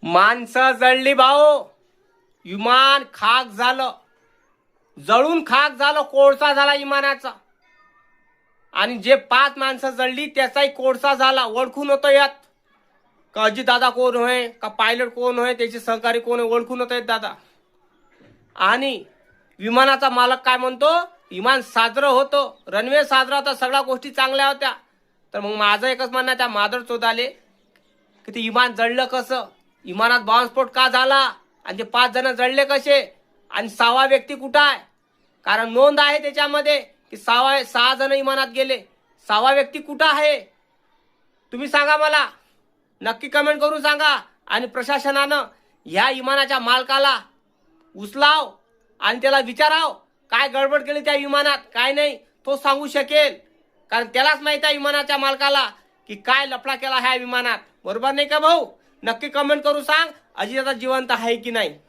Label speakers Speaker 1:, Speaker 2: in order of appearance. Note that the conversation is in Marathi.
Speaker 1: माणसं जळली भाऊ. विमान खाक झालं, जळून खाक झालं, कोळसा झाला विमानाचा. आणि जे 5 माणसं जळली त्याचाही कोळसा झाला. ओळखून होतं यात का अजित दादा कोण होय, का पायलट कोण होय, त्याचे सहकारी कोण होय, ओळखून होत दादा. आणि विमानाचा मालक काय म्हणतो, विमान साजरं होतं, रनवे साजरा होता, सगळ्या गोष्टी चांगल्या होत्या. तर मग माझं एकच म्हणणं, त्या माधर चौदाले की ते विमान जळलं कसं, विमानात बॉम्बस्फोट का झाला, आणि ते 5 जण जळले कसे, आणि 6वा व्यक्ती कुठं आहे. कारण नोंद आहे त्याच्यामध्ये की 6 जण विमानात गेले. 6वा व्यक्ती कुठं आहे तुम्ही सांगा मला, नक्की कमेंट करून सांगा. आणि प्रशासनानं ह्या विमानाच्या मालकाला उचलाव आणि त्याला विचाराव काय गडबड केली त्या विमानात, काय नाही तो सांगू शकेल. कारण त्यालाच माहित आहे विमानाच्या मालकाला की काय लफडा केला ह्या विमानात. बरोबर नाही का भाऊ? नक्की कमेंट करून सांग अजित दादा जिवंत आहे की नाही.